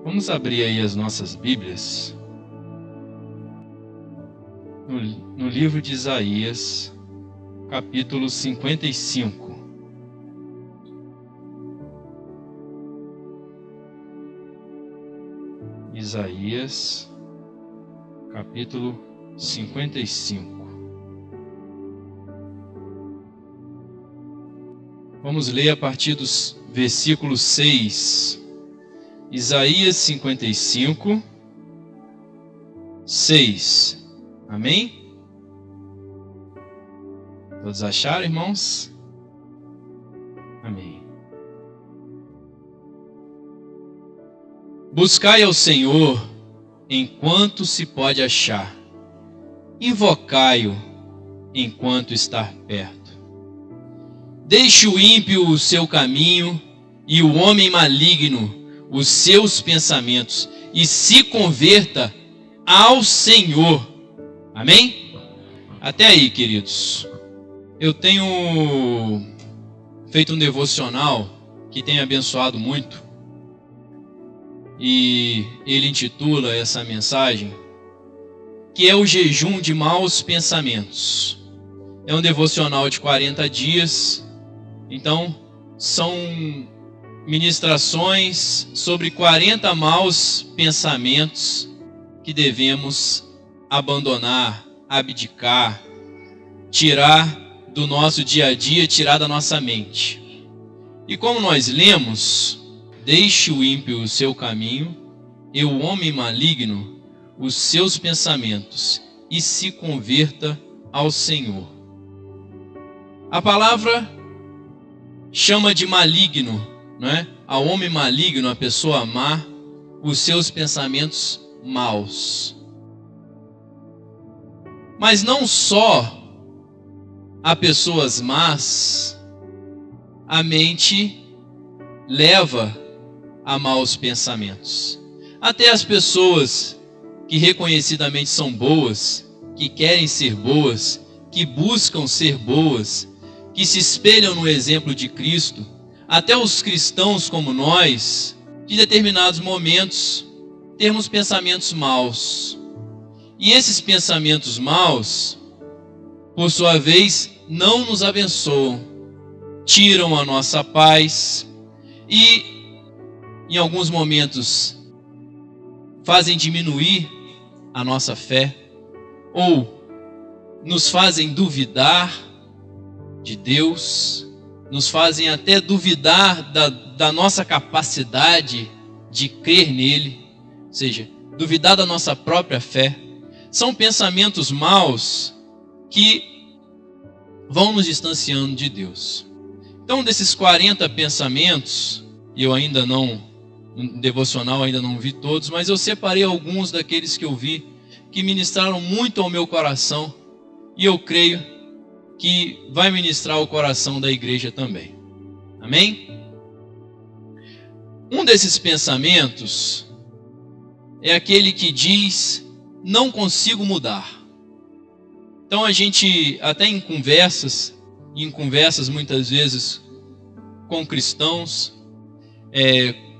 Vamos abrir aí as nossas Bíblias no livro de Isaías, capítulo 55. Isaías, capítulo 55. Vamos ler a partir dos versículos 6. Isaías 55, 6. Amém? Todos acharam, irmãos? Amém. Buscai ao Senhor enquanto se pode achar. Invocai-o enquanto está perto. Deixe o ímpio o seu caminho e o homem maligno os seus pensamentos e se converta ao Senhor. Amém? Até aí, queridos. Eu tenho feito um devocional que tem abençoado muito e ele intitula essa mensagem que é o jejum de maus pensamentos. É um devocional de 40 dias, então são ministrações sobre 40 maus pensamentos que devemos abandonar, abdicar, tirar do nosso dia a dia, tirar da nossa mente. E como nós lemos, deixe o ímpio o seu caminho e o homem maligno os seus pensamentos e se converta ao Senhor. A palavra chama de maligno, não é? Ao homem maligno, a pessoa má, os seus pensamentos maus. Mas não só a pessoas más, a mente leva a maus pensamentos. Até as pessoas que reconhecidamente são boas, que querem ser boas, que buscam ser boas, que se espelham no exemplo de Cristo, até os cristãos como nós, de determinados momentos, temos pensamentos maus. E esses pensamentos maus, por sua vez, não nos abençoam, tiram a nossa paz e, em alguns momentos, fazem diminuir a nossa fé ou nos fazem duvidar de Deus, nos fazem até duvidar da nossa capacidade de crer nele, ou seja, duvidar da nossa própria fé. São pensamentos maus que vão nos distanciando de Deus. Então, desses 40 pensamentos, e eu ainda não, no devocional ainda não vi todos, mas eu separei alguns daqueles que eu vi, que ministraram muito ao meu coração, e eu creio que vai ministrar o coração da igreja também. Amém? Um desses pensamentos é aquele que diz: não consigo mudar. Então a gente, até em conversas muitas vezes com cristãos,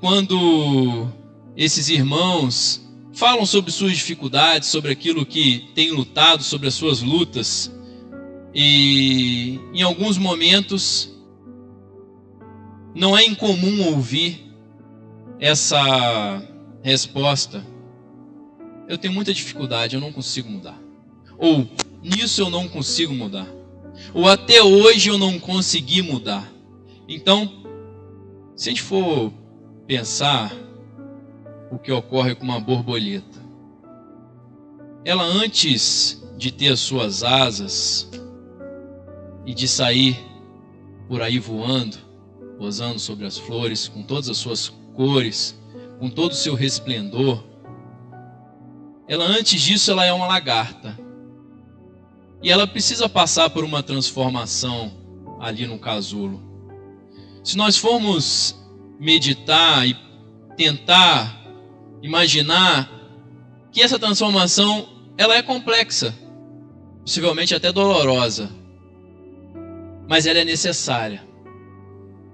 quando esses irmãos falam sobre suas dificuldades, sobre aquilo que tem lutado, sobre as suas lutas, e em alguns momentos não é incomum ouvir essa resposta: eu tenho muita dificuldade, eu não consigo mudar. Ou, nisso eu não consigo mudar. Ou, até hoje eu não consegui mudar. Então, se a gente for pensar o que ocorre com uma borboleta, ela, antes de ter as suas asas e de sair por aí voando, pousando sobre as flores, com todas as suas cores, com todo o seu resplendor, ela, antes disso, ela é uma lagarta. E ela precisa passar por uma transformação ali no casulo. Se nós formos meditar e tentar imaginar que essa transformação, ela é complexa, possivelmente até dolorosa, mas ela é necessária.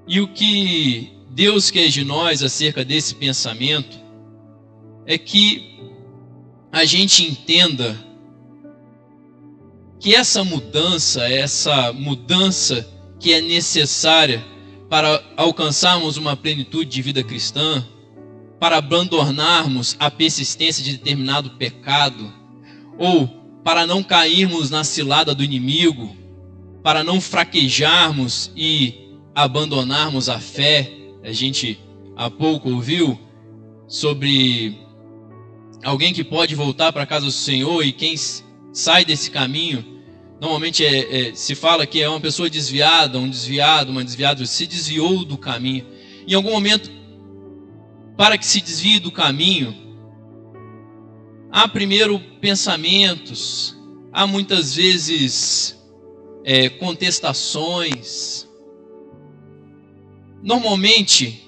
E o que Deus quer de nós acerca desse pensamento é que a gente entenda que essa mudança que é necessária para alcançarmos uma plenitude de vida cristã, para abandonarmos a persistência de determinado pecado, ou para não cairmos na cilada do inimigo, para não fraquejarmos e abandonarmos a fé. A gente há pouco ouviu sobre alguém que pode voltar para a casa do Senhor, e quem sai desse caminho, normalmente se fala que é uma pessoa desviada, uma desviada, se desviou do caminho. Em algum momento, para que se desvie do caminho, há primeiro pensamentos, há muitas vezes contestações. Normalmente,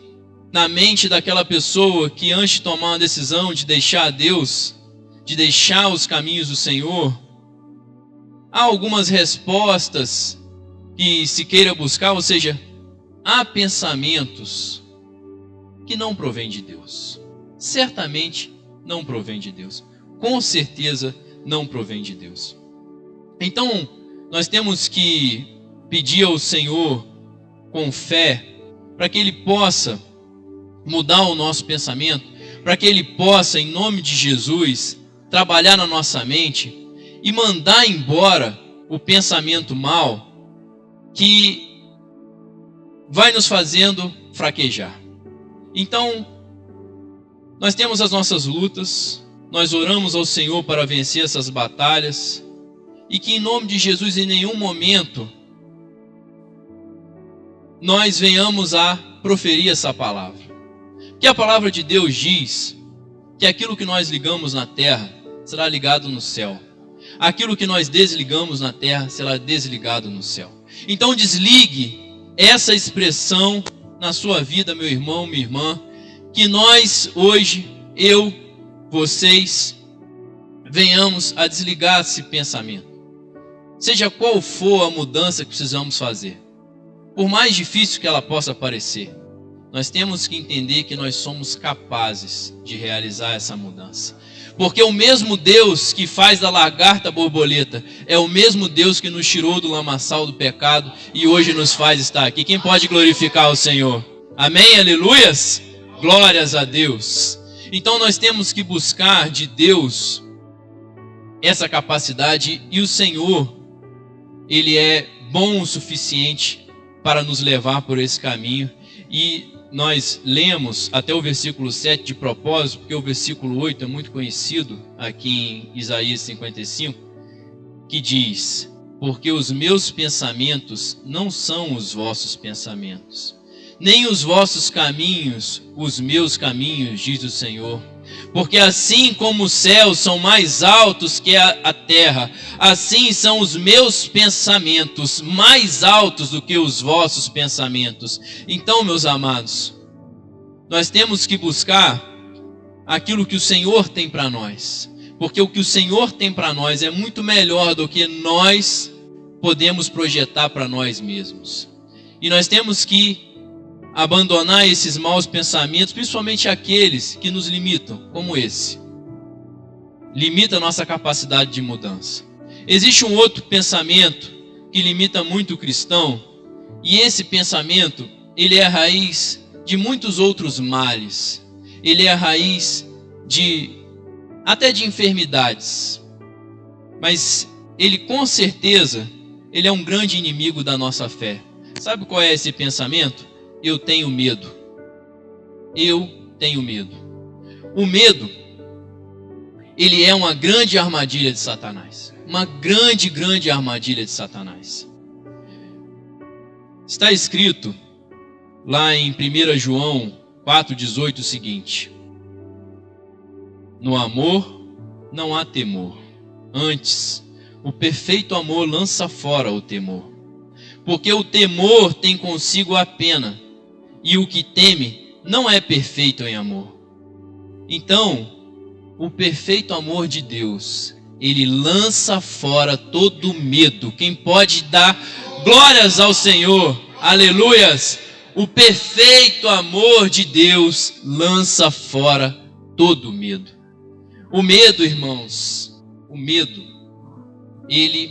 na mente daquela pessoa que antes de tomar uma decisão de deixar Deus, de deixar os caminhos do Senhor, há algumas respostas que se queira buscar, ou seja, há pensamentos que não provém de Deus. Certamente não provém de Deus. Com certeza não provém de Deus. Então, nós temos que pedir ao Senhor com fé, para que Ele possa mudar o nosso pensamento, para que Ele possa, em nome de Jesus, trabalhar na nossa mente e mandar embora o pensamento mau que vai nos fazendo fraquejar. Então, nós temos as nossas lutas, nós oramos ao Senhor para vencer essas batalhas, e que em nome de Jesus, em nenhum momento, nós venhamos a proferir essa palavra. Que a palavra de Deus diz que aquilo que nós ligamos na terra será ligado no céu. Aquilo que nós desligamos na terra será desligado no céu. Então desligue essa expressão na sua vida, meu irmão, minha irmã, que nós hoje, eu, vocês, venhamos a desligar esse pensamento. Seja qual for a mudança que precisamos fazer, por mais difícil que ela possa parecer, nós temos que entender que nós somos capazes de realizar essa mudança. Porque o mesmo Deus que faz da lagarta borboleta é o mesmo Deus que nos tirou do lamaçal do pecado e hoje nos faz estar aqui. Quem pode glorificar o Senhor? Amém? Aleluias? Glórias a Deus. Então nós temos que buscar de Deus essa capacidade, e o Senhor, Ele é bom o suficiente para nos levar por esse caminho. E nós lemos até o versículo 7 de propósito, porque o versículo 8 é muito conhecido aqui em Isaías 55, que diz: porque os meus pensamentos não são os vossos pensamentos, nem os vossos caminhos os meus caminhos, diz o Senhor. Porque assim como os céus são mais altos que a terra, assim são os meus pensamentos mais altos do que os vossos pensamentos. Então, meus amados, nós temos que buscar aquilo que o Senhor tem para nós. Porque o que o Senhor tem para nós é muito melhor do que nós podemos projetar para nós mesmos. E nós temos que abandonar esses maus pensamentos, principalmente aqueles que nos limitam, como esse. Limita a nossa capacidade de mudança. Existe um outro pensamento que limita muito o cristão, e esse pensamento, ele é a raiz de muitos outros males. Ele é a raiz até de enfermidades. Mas ele, com certeza, ele é um grande inimigo da nossa fé. Sabe qual é esse pensamento? Eu tenho medo. Eu tenho medo. O medo, ele é uma grande armadilha de Satanás. Uma grande, grande armadilha de Satanás. Está escrito lá em 1 João 4,18 o seguinte: no amor não há temor. Antes, o perfeito amor lança fora o temor. Porque o temor tem consigo a pena, e o que teme não é perfeito em amor. Então, o perfeito amor de Deus, ele lança fora todo medo. Quem pode dar glórias ao Senhor? Aleluias! O perfeito amor de Deus lança fora todo medo. O medo, irmãos, o medo, ele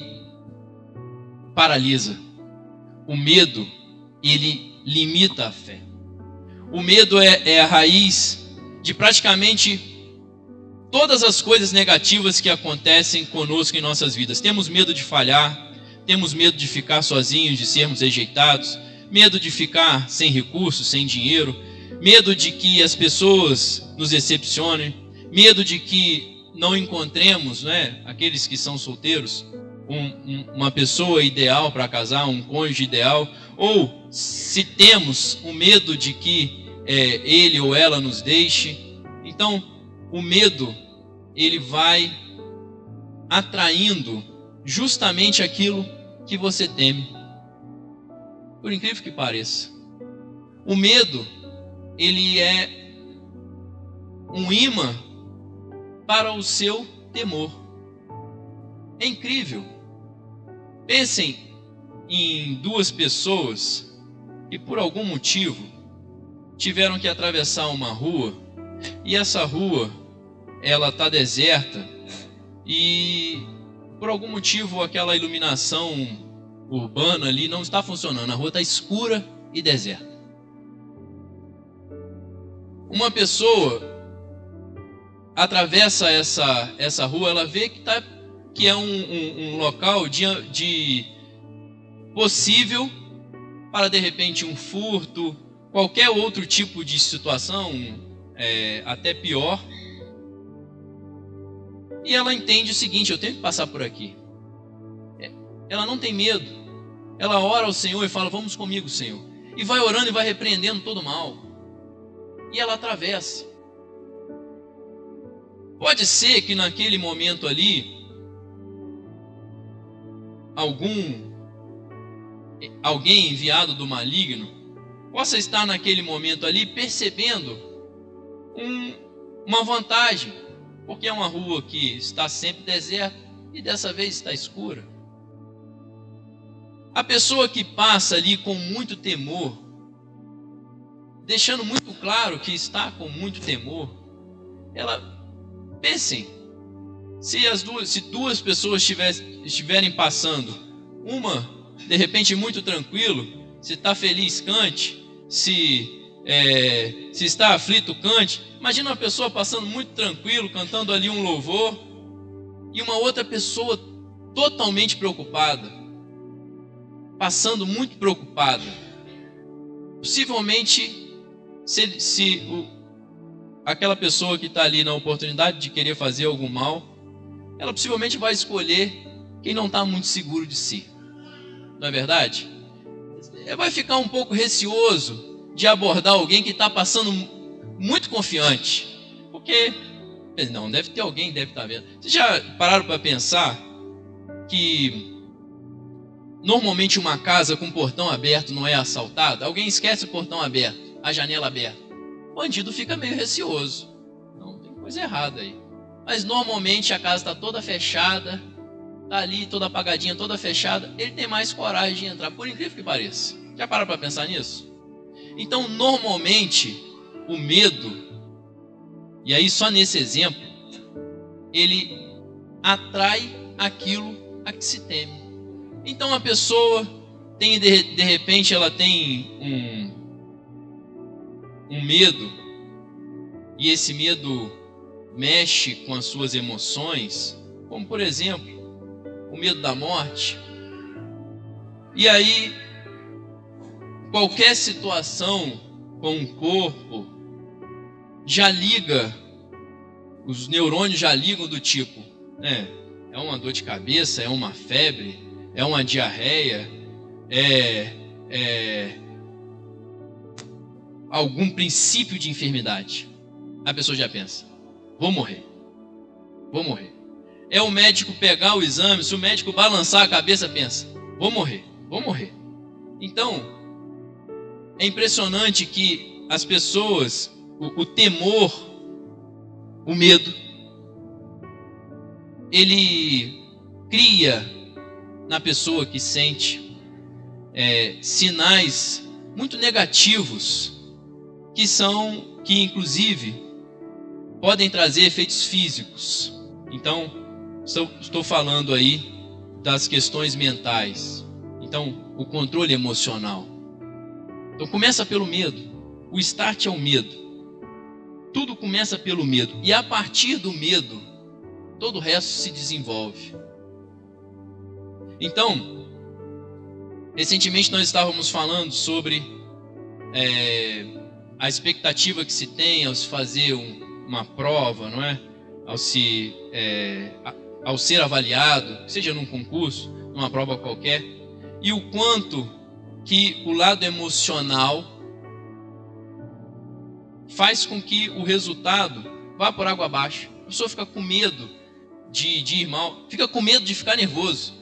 paralisa. O medo, ele limita a fé. O medo é a raiz de praticamente todas as coisas negativas que acontecem conosco em nossas vidas. Temos medo de falhar, temos medo de ficar sozinhos, de sermos rejeitados, medo de ficar sem recursos, sem dinheiro, medo de que as pessoas nos decepcionem, medo de que não encontremos, aqueles que são solteiros, uma pessoa ideal para casar, um cônjuge ideal, ou se temos o medo de que ele ou ela nos deixe. Então, o medo, ele vai atraindo justamente aquilo que você teme. Por incrível que pareça. O medo, ele é um imã para o seu temor. É incrível. Pensem em duas pessoas que por algum motivo tiveram que atravessar uma rua, e essa rua, ela está deserta, e por algum motivo aquela iluminação urbana ali não está funcionando, a rua está escura e deserta. Uma pessoa atravessa essa rua, ela vê que é um local de possível para de repente um furto, qualquer outro tipo de situação, até pior. E ela entende o seguinte: eu tenho que passar por aqui. Ela não tem medo. Ela ora ao Senhor e fala: vamos comigo, Senhor. E vai orando e vai repreendendo todo o mal. E ela atravessa. Pode ser que naquele momento ali, alguém enviado do maligno possa estar naquele momento ali percebendo uma vantagem, porque é uma rua que está sempre deserta e dessa vez está escura. A pessoa que passa ali com muito temor, deixando muito claro que está com muito temor, pensem, se duas pessoas estiverem passando, uma de repente muito tranquilo, se está feliz, cante, se está aflito, cante. Imagina uma pessoa passando muito tranquilo, cantando ali um louvor, e uma outra pessoa totalmente preocupada, passando muito preocupada. Possivelmente, aquela pessoa que está ali na oportunidade de querer fazer algum mal, ela possivelmente vai escolher quem não está muito seguro de si. Não é verdade? Vai ficar um pouco receoso de abordar alguém que está passando muito confiante. Porque, não, deve ter alguém, deve estar vendo. Vocês já pararam para pensar que normalmente uma casa com portão aberto não é assaltada? Alguém esquece o portão aberto, a janela aberta. O bandido fica meio receoso. Não, tem coisa errada aí. Mas normalmente a casa está toda fechada, está ali toda apagadinha, toda fechada. Ele tem mais coragem de entrar, por incrível que pareça. Já pararam para pensar nisso? Então, normalmente, o medo, e aí só nesse exemplo, ele atrai aquilo a que se teme. Então a pessoa tem, de repente, ela tem um medo, e esse medo mexe com as suas emoções, como por exemplo, o medo da morte. E aí, qualquer situação com o corpo já liga, os neurônios já ligam do tipo, é uma dor de cabeça, é uma febre, é uma diarreia, algum princípio de enfermidade. A pessoa já pensa: vou morrer. É o médico pegar o exame, se o médico balançar a cabeça, pensa: vou morrer. Então, é impressionante que as pessoas, o temor, o medo, ele cria na pessoa que sente sinais muito negativos, que inclusive podem trazer efeitos físicos. Então, estou falando aí das questões mentais. Então, o controle emocional. Então, começa pelo medo. O start é o medo. Tudo começa pelo medo. E a partir do medo, todo o resto se desenvolve. Então, recentemente nós estávamos falando sobre a expectativa que se tem ao se fazer uma prova, não é? Ao ser avaliado, seja num concurso, numa prova qualquer, e o quanto que o lado emocional faz com que o resultado vá por água abaixo. A pessoa fica com medo de ir mal, fica com medo de ficar nervoso.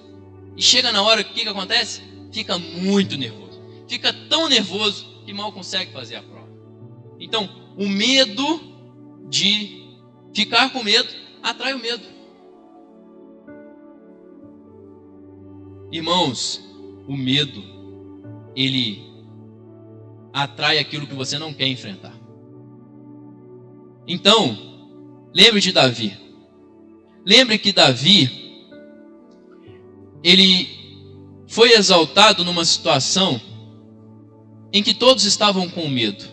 E chega na hora, o que acontece? Fica muito nervoso. Fica tão nervoso que mal consegue fazer a prova. Então, o medo de ficar com medo atrai o medo. Irmãos, o medo, ele atrai aquilo que você não quer enfrentar. Então, lembre de Davi. Lembre que Davi, ele foi exaltado numa situação em que todos estavam com medo.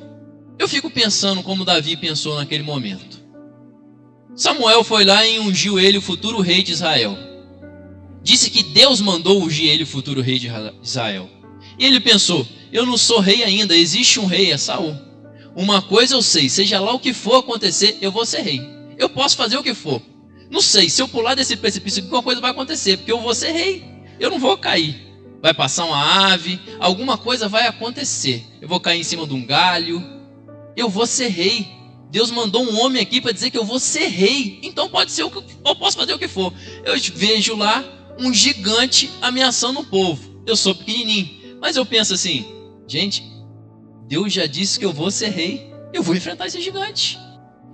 Eu fico pensando como Davi pensou naquele momento. Samuel foi lá e ungiu ele o futuro rei de Israel. Disse que Deus mandou ungir ele o futuro rei de Israel. E ele pensou, eu não sou rei ainda, existe um rei, é Saul. Uma coisa eu sei, seja lá o que for acontecer, eu vou ser rei. Eu posso fazer o que for. Não sei, se eu pular desse precipício, alguma coisa vai acontecer, porque eu vou ser rei. Eu não vou cair. Vai passar uma ave, alguma coisa vai acontecer. Eu vou cair em cima de um galho. Eu vou ser rei. Deus mandou um homem aqui para dizer que eu vou ser rei. Então pode ser eu posso fazer o que for. Eu vejo lá um gigante ameaçando o povo. Eu sou pequenininho, mas eu penso assim, gente, Deus já disse que eu vou ser rei. Eu vou enfrentar esse gigante.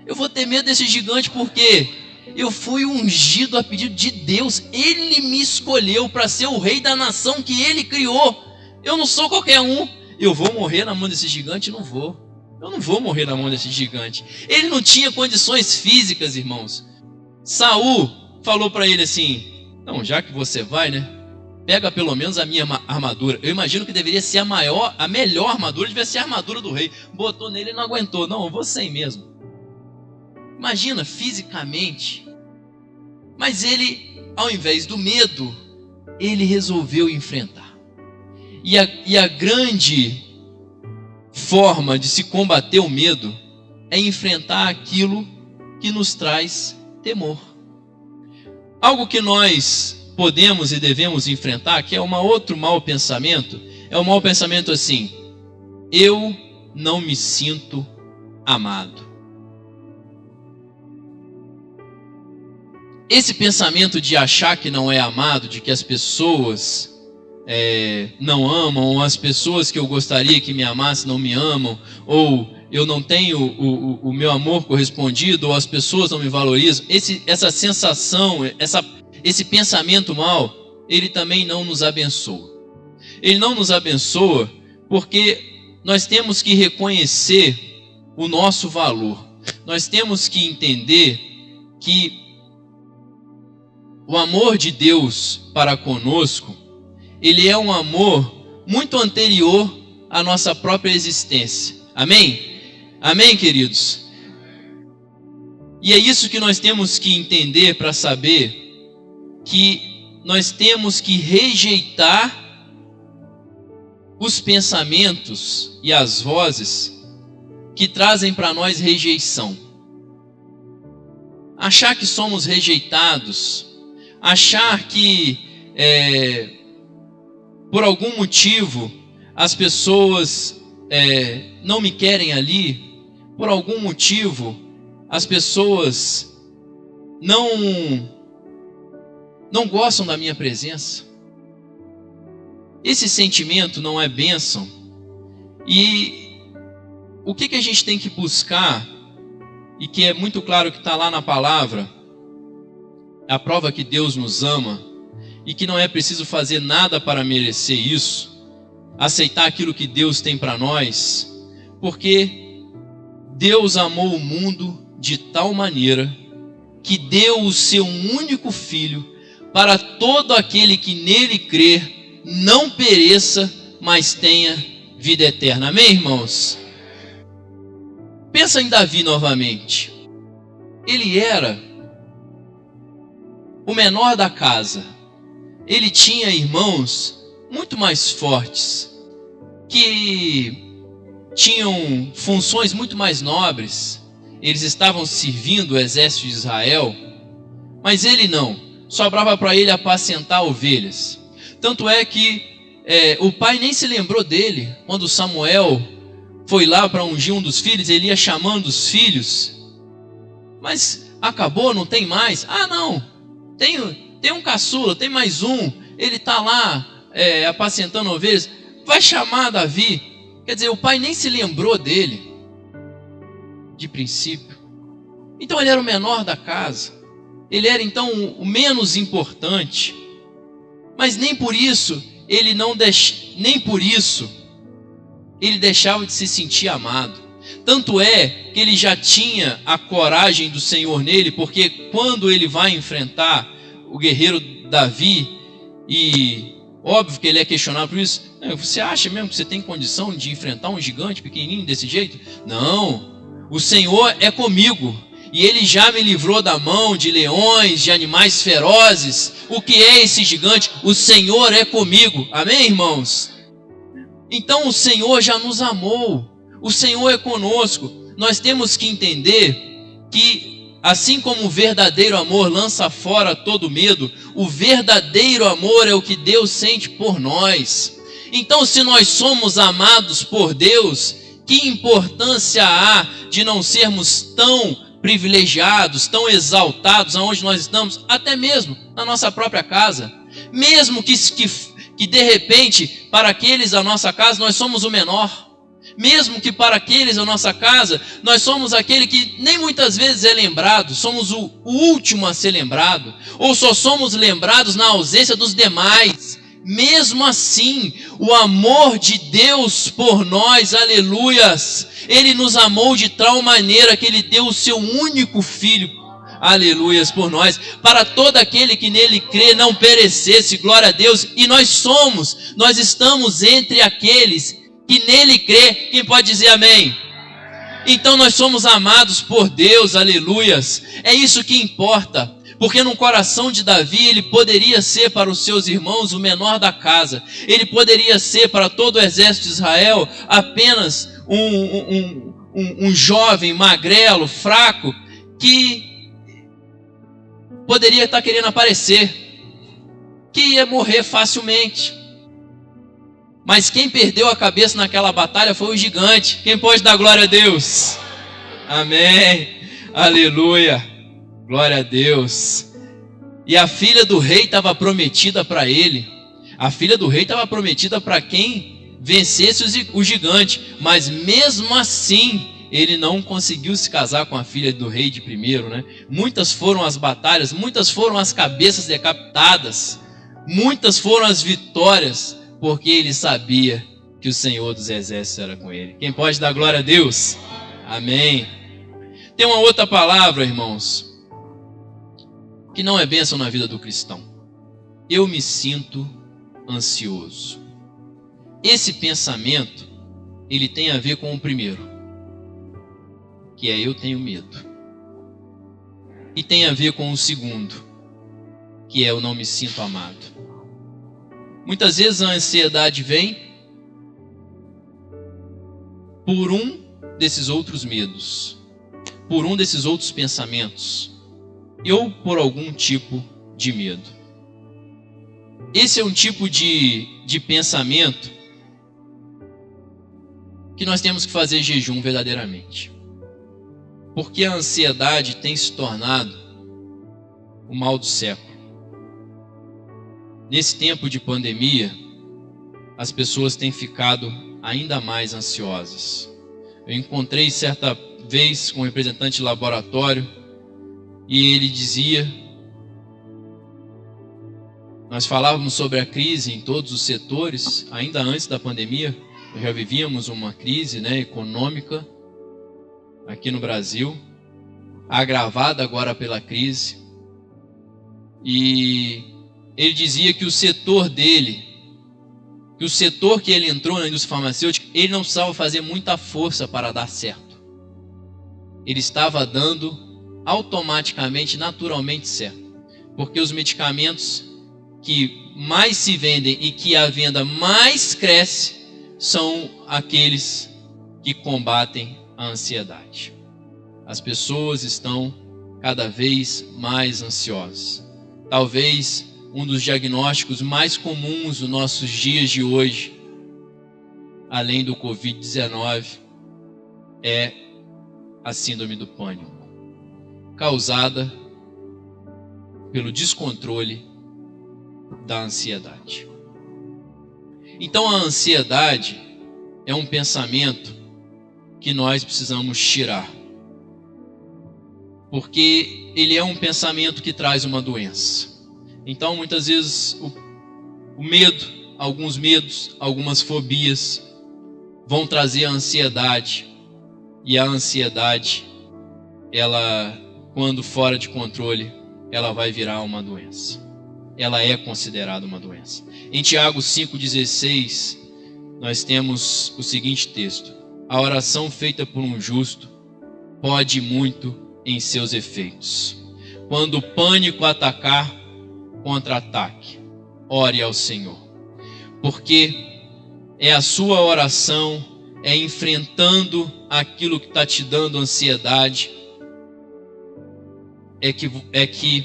Eu vou ter medo desse gigante porque eu fui ungido a pedido de Deus. Ele me escolheu para ser o rei da nação que Ele criou. Eu não sou qualquer um. Eu vou morrer na mão desse gigante? Não vou. Eu não vou morrer na mão desse gigante. Ele não tinha condições físicas, irmãos. Saul falou para ele assim, não, já que você vai, né? Pega pelo menos a minha armadura. Eu imagino que deveria ser a melhor armadura, devia ser a armadura do rei. Botou nele e não aguentou. Não, eu vou sem mesmo. Imagina, fisicamente. Mas ele, ao invés do medo, ele resolveu enfrentar. E a grande forma de se combater o medo é enfrentar aquilo que nos traz temor. Algo que nós podemos e devemos enfrentar, que é um outro mau pensamento, é um mau pensamento assim, eu não me sinto amado. Esse pensamento de achar que não é amado, de que as pessoas não amam, ou as pessoas que eu gostaria que me amassem não me amam, ou eu não tenho o meu amor correspondido, ou as pessoas não me valorizam, essa sensação, esse pensamento mau, ele também não nos abençoa. Ele não nos abençoa porque nós temos que reconhecer o nosso valor. Nós temos que entender que o amor de Deus para conosco, ele é um amor muito anterior à nossa própria existência. Amém? Amém, queridos? E é isso que nós temos que entender para saber que nós temos que rejeitar os pensamentos e as vozes que trazem para nós rejeição. Achar que somos rejeitados, achar que por algum motivo as pessoas não me querem ali, por algum motivo as pessoas não gostam da minha presença. Esse sentimento não é bênção. E o que a gente tem que buscar, e que é muito claro que está lá na palavra, a prova que Deus nos ama, e que não é preciso fazer nada para merecer isso, aceitar aquilo que Deus tem para nós, porque Deus amou o mundo de tal maneira que deu o seu único filho para todo aquele que nele crer não pereça, mas tenha vida eterna. Amém, irmãos? Pensa em Davi novamente. Ele era o menor da casa. Ele tinha irmãos muito mais fortes, que tinham funções muito mais nobres. Eles estavam servindo o exército de Israel, mas ele não. Sobrava para ele apacentar ovelhas. Tanto é que o pai nem se lembrou dele. Quando Samuel foi lá para ungir um dos filhos, ele ia chamando os filhos. Mas acabou, não tem mais. Ah, não, tem um caçula, tem mais um. Ele está lá apacentando ovelhas. Vai chamar Davi. Quer dizer, o pai nem se lembrou dele, de princípio. Então ele era o menor da casa. Ele era então o menos importante. Mas nem por isso ele deixava de se sentir amado. Tanto é que ele já tinha a coragem do Senhor nele, porque quando ele vai enfrentar o guerreiro Davi, e óbvio que ele é questionado por isso. Você acha mesmo que você tem condição de enfrentar um gigante pequenininho desse jeito? Não, o Senhor é comigo, e Ele já me livrou da mão de leões, de animais ferozes. O que é esse gigante? O Senhor é comigo. Amém, irmãos? Então o Senhor já nos amou, o Senhor é conosco. Nós temos que entender que, assim como o verdadeiro amor lança fora todo medo, o verdadeiro amor é o que Deus sente por nós. Então, se nós somos amados por Deus, que importância há de não sermos tão privilegiados, tão exaltados aonde nós estamos, até mesmo na nossa própria casa? Mesmo que de repente, para aqueles da nossa casa, nós somos o menor. Mesmo que para aqueles da nossa casa, nós somos aquele que nem muitas vezes é lembrado, somos o último a ser lembrado, ou só somos lembrados na ausência dos demais. Mesmo assim, o amor de Deus por nós, aleluias, Ele nos amou de tal maneira que Ele deu o seu único Filho, aleluias, por nós, para todo aquele que nele crê não perecesse, glória a Deus. E nós estamos entre aqueles que nele crê. Quem pode dizer amém? Então nós somos amados por Deus, aleluias. É isso que importa, porque no coração de Davi ele poderia ser para os seus irmãos o menor da casa. Ele poderia ser para todo o exército de Israel apenas um jovem magrelo, fraco, que poderia estar querendo aparecer, que ia morrer facilmente. Mas quem perdeu a cabeça naquela batalha foi o gigante. Quem pode dar glória a Deus? Amém, aleluia, glória a Deus. E a filha do rei estava prometida para ele. A filha do rei estava prometida para quem vencesse o gigante. Mas mesmo assim, ele não conseguiu se casar com a filha do rei de primeiro, né? Muitas foram as batalhas, muitas foram as cabeças decapitadas, muitas foram as vitórias, porque ele sabia que o Senhor dos Exércitos era com ele. Quem pode dar glória a Deus? Amém. Tem uma outra palavra, irmãos, que não é bênção na vida do cristão. Eu me sinto ansioso. Esse pensamento, ele tem a ver com o primeiro, que é eu tenho medo. E tem a ver com o segundo, que é eu não me sinto amado. Muitas vezes a ansiedade vem por um desses outros medos, por um desses outros pensamentos, ou por algum tipo de medo. Esse é um tipo de pensamento que nós temos que fazer jejum verdadeiramente. Porque a ansiedade tem se tornado o mal do século. Nesse tempo de pandemia, as pessoas têm ficado ainda mais ansiosas. Eu encontrei certa vez com um representante de laboratório e ele dizia, nós falávamos sobre a crise em todos os setores, ainda antes da pandemia, nós já vivíamos uma crise, econômica aqui no Brasil, agravada agora pela crise. E ele dizia que o setor dele, que o setor que ele entrou na indústria farmacêutica, ele não precisava fazer muita força para dar certo. Ele estava dando automaticamente, naturalmente certo. Porque os medicamentos que mais se vendem e que a venda mais cresce são aqueles que combatem a ansiedade. As pessoas estão cada vez mais ansiosas. Talvez um dos diagnósticos mais comuns nos nossos dias de hoje, além do Covid-19, é a síndrome do pânico, causada pelo descontrole da ansiedade. Então a ansiedade é um pensamento que nós precisamos tirar, porque ele é um pensamento que traz uma doença. Então muitas vezes o medo, alguns medos, algumas fobias vão trazer a ansiedade, e a ansiedade, ela, quando fora de controle, ela vai virar uma doença. Ela é considerada uma doença. Em Tiago 5,16, nós temos o seguinte texto: a oração feita por um justo pode muito em seus efeitos. Quando o pânico atacar, contra-ataque, ore ao Senhor. Porque é a sua oração, é enfrentando aquilo que está te dando ansiedade, é que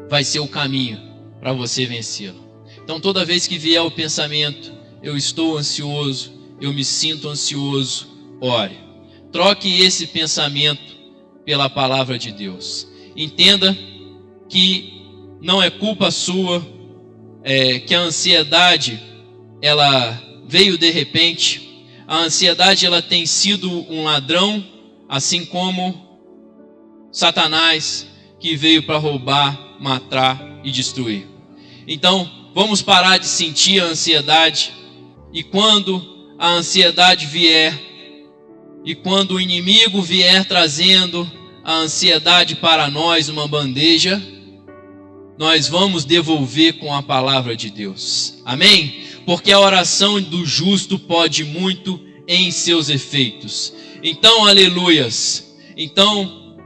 vai ser o caminho para você vencê-lo. Então toda vez que vier o pensamento, eu estou ansioso, eu me sinto ansioso, ore. Troque esse pensamento pela palavra de Deus. Entenda que não é culpa sua, que a ansiedade, ela veio de repente. A ansiedade, ela tem sido um ladrão, assim como Satanás, que veio para roubar, matar e destruir. Então, vamos parar de sentir a ansiedade, e quando a ansiedade vier, e quando o inimigo vier trazendo a ansiedade para nós, uma bandeja, nós vamos devolver com a palavra de Deus. Amém? Porque a oração do justo pode muito em seus efeitos. Então, aleluias. Então,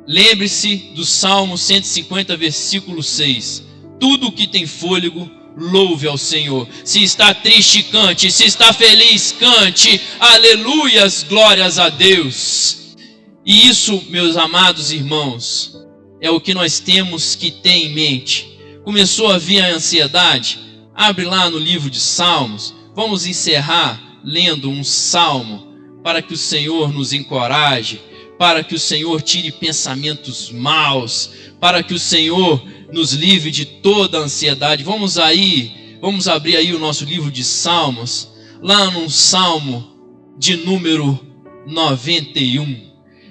lembre-se do Salmo 150, versículo 6. Tudo que tem fôlego, louve ao Senhor. Se está triste, cante. Se está feliz, cante. Aleluias, glórias a Deus. E isso, meus amados irmãos, é o que nós temos que ter em mente. Começou a vir a ansiedade? Abre lá no livro de Salmos. Vamos encerrar lendo um salmo para que o Senhor nos encoraje, para que o Senhor tire pensamentos maus, para que o Senhor nos livre de toda a ansiedade. Vamos abrir aí o nosso livro de Salmos, lá no Salmo de número 91.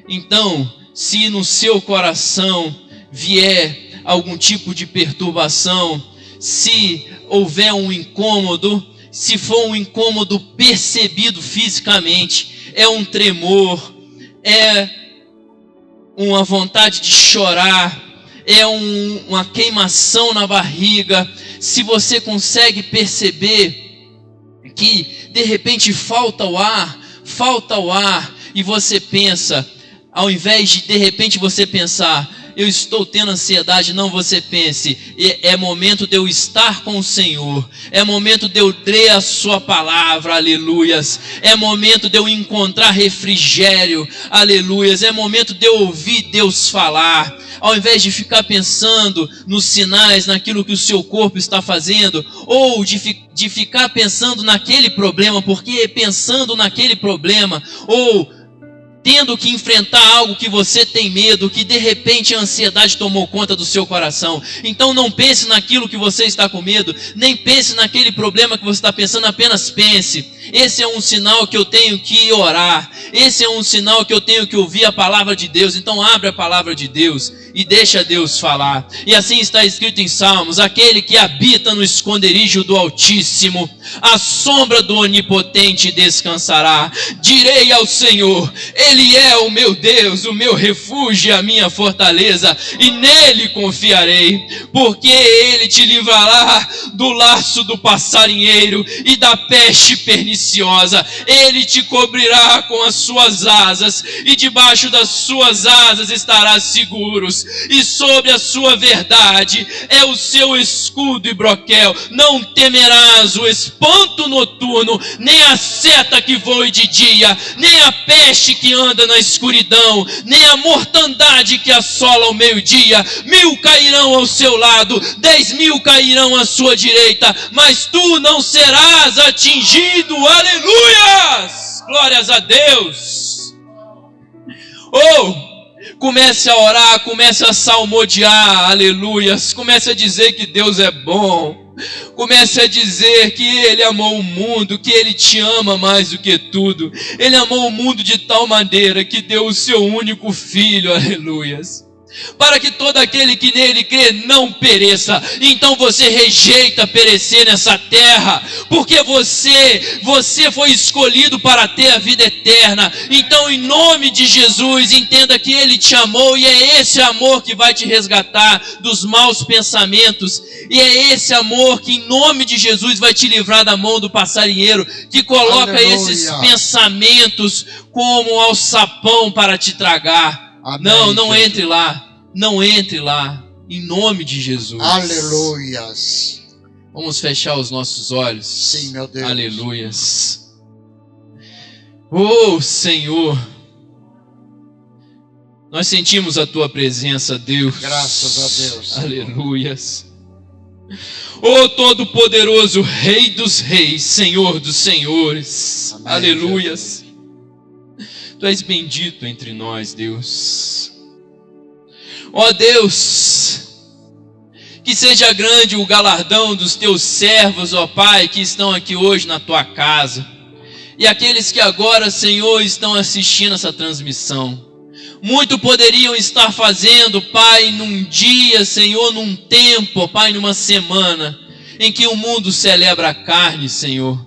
Então, se no seu coração vier algum tipo de perturbação, se houver um incômodo, se for um incômodo percebido fisicamente, é um tremor, é uma vontade de chorar, é uma queimação na barriga, se você consegue perceber que de repente falta o ar, e você pensa, ao invés de repente você pensar, eu estou tendo ansiedade, não, você pense, é momento de eu estar com o Senhor, é momento de eu ler a sua palavra, aleluias, é momento de eu encontrar refrigério, aleluias, é momento de eu ouvir Deus falar, ao invés de ficar pensando nos sinais, naquilo que o seu corpo está fazendo, ou de ficar pensando naquele problema, porque pensando naquele problema, ou tendo que enfrentar algo que você tem medo, que de repente a ansiedade tomou conta do seu coração. Então não pense naquilo que você está com medo, nem pense naquele problema que você está pensando, apenas pense. Esse é um sinal que eu tenho que orar. Esse é um sinal que eu tenho que ouvir a palavra de Deus. Então abre a palavra de Deus e deixa Deus falar. E assim está escrito em Salmos: aquele que habita no esconderijo do Altíssimo, à sombra do Onipotente descansará. Direi ao Senhor: Ele é o meu Deus, o meu refúgio e a minha fortaleza, e nele confiarei, porque Ele te livrará do laço do passarinheiro e da peste perniciosa. Ele te cobrirá com as suas asas, e debaixo das suas asas estarás seguros, e sobre a sua verdade é o seu escudo e broquel. Não temerás o espanto noturno, nem a seta que voe de dia, nem a peste que anda na escuridão, nem a mortandade que assola ao meio-dia. 1000 cairão ao seu lado, 10.000 cairão à sua direita, mas tu não serás atingido. Aleluias! Glórias a Deus! Comece a orar, comece a salmodiar, aleluias. Comece a dizer que Deus é bom. Comece a dizer que Ele amou o mundo, que Ele te ama mais do que tudo. Ele amou o mundo de tal maneira que deu o seu único filho, aleluias, para que todo aquele que nele crê não pereça. Então você rejeita perecer nessa terra, porque você foi escolhido para ter a vida eterna. Então, em nome de Jesus, entenda que Ele te amou, e é esse amor que vai te resgatar dos maus pensamentos, e é esse amor que, em nome de Jesus, vai te livrar da mão do passarinheiro, que coloca Aleluia. Esses pensamentos como alçapão para te tragar. Amém, Não Jesus. entre lá. Não entre lá, em nome de Jesus. Aleluias. Vamos fechar os nossos olhos. Sim, meu Deus. Aleluias. Oh, Senhor, nós sentimos a Tua presença, Deus. Graças a Deus, Senhor. Aleluias. Oh, Todo-Poderoso, Rei dos Reis, Senhor dos Senhores. Amém, aleluias. Tu és bendito entre nós, Deus. Ó Deus, que seja grande o galardão dos teus servos, ó Pai, que estão aqui hoje na tua casa, e aqueles que agora, Senhor, estão assistindo essa transmissão. Muito poderiam estar fazendo, Pai, num dia, Senhor, num tempo, Pai, numa semana, em que o mundo celebra a carne, Senhor.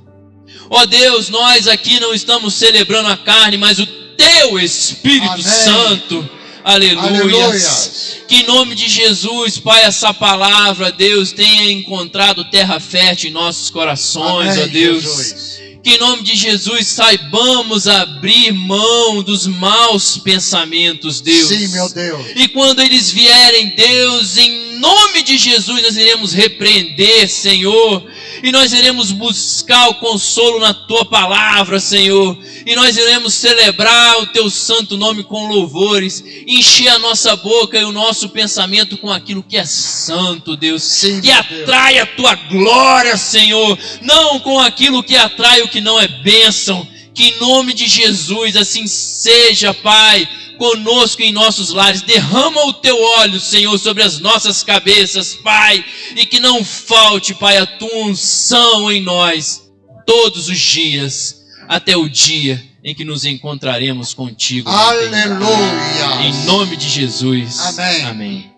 Ó Deus, nós aqui não estamos celebrando a carne, mas o Teu Espírito Amém. Santo. Aleluias. Que em nome de Jesus, Pai, essa palavra, Deus, tenha encontrado terra fértil em nossos corações, Amém, ó Deus. Jesus. Que em nome de Jesus saibamos abrir mão dos maus pensamentos, Deus. Sim, meu Deus. E quando eles vierem, Deus, em nome de Jesus, nós iremos repreender, Senhor. E nós iremos buscar o consolo na Tua palavra, Senhor. E nós iremos celebrar o Teu santo nome com louvores. Encher a nossa boca e o nosso pensamento com aquilo que é santo, Deus. Sim, que meu atrai a Tua glória, Senhor. Não com aquilo que atrai o que não é bênção. Que em nome de Jesus assim seja, Pai, conosco em nossos lares. Derrama o Teu óleo, Senhor, sobre as nossas cabeças, Pai, e que não falte, Pai, a Tua unção em nós, todos os dias, até o dia em que nos encontraremos contigo. Aleluia. Em nome de Jesus. Amém. Amém.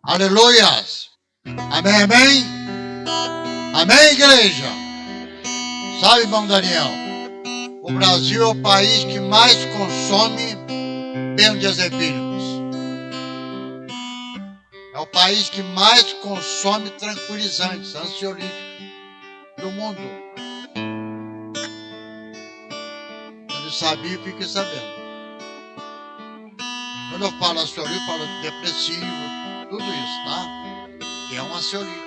Aleluias. Amém, amém. Amém, igreja. Sabe, irmão Daniel, o Brasil é o país que mais consome benzodiazepínicos. É o país que mais consome tranquilizantes, ansiolíticos do mundo. Ele sabia e fica sabendo. Quando eu falo ansiolítico, eu falo depressivo, tudo isso, tá? Que é um ansiolítico.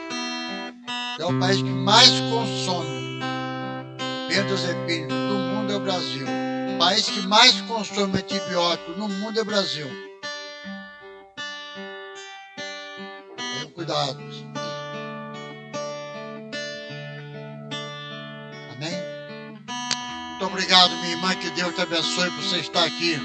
É o país que mais consome benzodiazepínicos no mundo é o Brasil. O país que mais consome antibióticos no mundo é o Brasil. Tenham cuidado. Amém? Muito obrigado, minha irmã. Que Deus te abençoe por você estar aqui.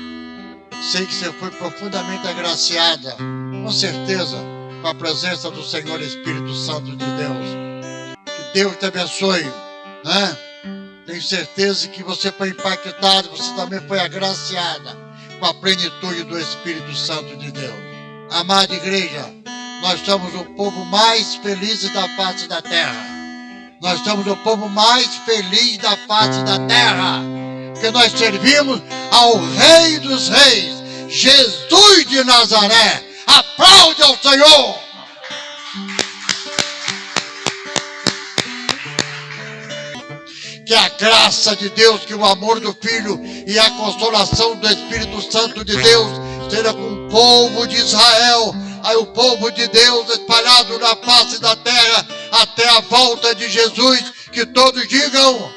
Sei que você foi profundamente agraciada, com certeza, com a presença do Senhor Espírito Santo de Deus. Que Deus te abençoe, né? Tenho certeza que você foi impactado, você também foi agraciada com a plenitude do Espírito Santo de Deus. Amada igreja, nós somos o povo mais feliz da face da terra. Nós somos o povo mais feliz da face da terra, porque nós servimos ao Rei dos Reis, Jesus de Nazaré. Aplaude ao Senhor! Que a graça de Deus, que o amor do Filho e a consolação do Espírito Santo de Deus seja com o povo de Israel, aí o povo de Deus espalhado na face da terra até a volta de Jesus. Que todos digam